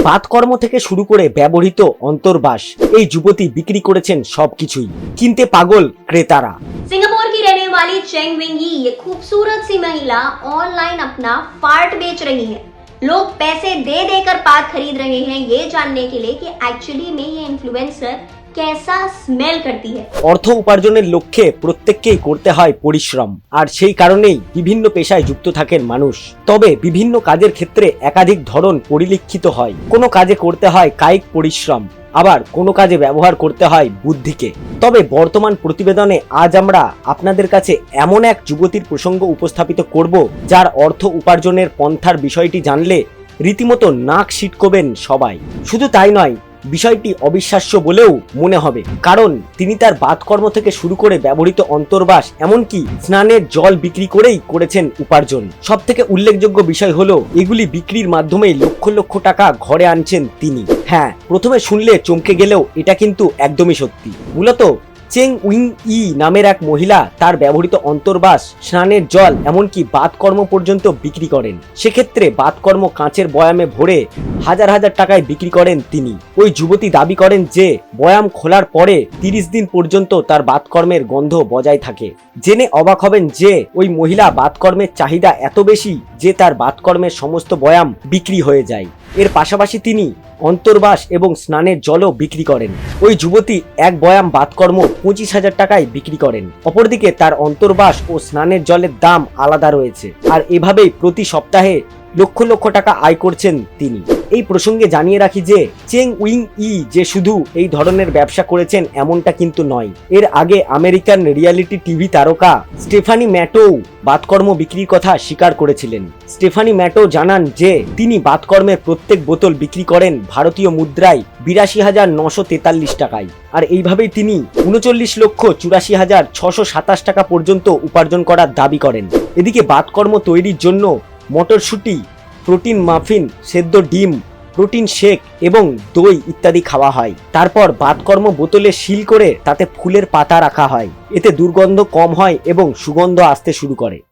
বাতকর্ম থেকে শুরু করে ব্যবহৃত অন্তর্বাস এই যুবতী বিক্রি করেছেন সবকিছুই। কিনতে পাগল ক্রেতারা। सिंगापुर की रहने वाली चेंग विंगी ये खूबसूरत सी महिला ऑनलाइन अपना पार्ट बेच रही है। लोग पैसे दे देकर पार्ट खरीद रहे हैं ये जानने के लिए कि एक्चुअली में ये इन्फ्लुएंसर कैसा स्मेल करती है। অর্থ উপার্জনের লক্ষ্যে প্রত্যেককেই করতে হয় পরিশ্রম, আর সেই কারণেই বিভিন্ন পেশায় যুক্ত থাকেন মানুষ। তবে বিভিন্ন কাজের ক্ষেত্রে একাধিক ধরন পরিলক্ষিত হয়। কোনো কাজে করতে হয় কায়িক পরিশ্রম, আবার কোনো কাজে ব্যবহার করতে হয় বুদ্ধিকে। তবে বর্তমান প্রতিবেদনে আজ আমরা আপনাদের কাছে এমন এক যুবতীর প্রসঙ্গ উপস্থাপিত করব যার অর্থ উপার্জনের পন্থার বিষয়টি জানলে রীতিমতো নাক সিটকোবেন সবাই। শুধু তাই নয়, বিষয়টি অবিশ্বাস্য বলেও মনে হবে, কারণ তিনি তার বাতকর্ম থেকে শুরু করে ব্যবহৃত অন্তর্বাস এমনকি স্নানের জল বিক্রি করেই করেছেন উপার্জন। সব থেকে উল্লেখযোগ্য বিষয় হলো এগুলি বিক্রির মাধ্যমেই লক্ষ লক্ষ টাকা ঘরে আনছেন তিনি। হ্যাঁ, প্রথমে শুনলে চমকে গেলেও এটা কিন্তু একদমই সত্যি। মূলত চেং উইং ই নামের এক মহিলা তার ব্যবহৃত অন্তর্বাস, স্নানের জল এমনকি বাতকর্ম পর্যন্ত বিক্রি করেন। সেক্ষেত্রে বাতকর্ম কাঁচের বয়ামে ভরে হাজার হাজার টাকায় বিক্রি করেন তিনি। ওই যুবতী দাবি করেন যে বয়াম খোলার পরে 30 দিন পর্যন্ত তার বাতকর্মের গন্ধ বজায় থাকে। জেনে অবাক হবেন যে ওই মহিলা বাতকর্মের চাহিদা এত বেশি যে তার বাতকর্মের সমস্ত বয়াম বিক্রি হয়ে যায়। এর পাশাপাশি তিনি অন্তর্বাস এবং স্নানের জলও বিক্রি করেন। ওই যুবতী এক বয়াম বাতকর্ম 25,000 টাকায় বিক্রি করেন। অপরদিকে তার অন্তর্বাস ও স্নানের জলের দাম আলাদা রয়েছে, আর এভাবেই প্রতি সপ্তাহে লক্ষ লক্ষ টাকা আয় করছেন তিনি। এই প্রসঙ্গে জানিয়ে রাখি যে চেং উইং ই যে শুধু এই ধরনের ব্যবসা করেছেন এমনটা কিন্তু নয়। এর আগে আমেরিকান রিয়ালিটি টিভি তারকা স্টেফানি ম্যাটো বাতকর্ম বিক্রির কথা স্বীকার করেছিলেন। স্টেফানি ম্যাটো জানান যে তিনি বাতকর্মের প্রত্যেক বোতল বিক্রি করেন ভারতীয় মুদ্রায় 82,943 টাকায়, আর এইভাবেই তিনি 39,84,627 টাকা পর্যন্ত উপার্জন করার দাবি করেন। এদিকে বাতকর্ম তৈরির জন্য মটরশুঁটি, প্রোটিন মাফিন, সেদ্ধ ডিম, প্রোটিন শেক এবং দই ইত্যাদি খাওয়া হয়। তারপর বাতকর্ম বোতলে সিল করে তাতে ফুলের পাতা রাখা হয়। এতে দুর্গন্ধ কম হয় এবং সুগন্ধ আসতে শুরু করে।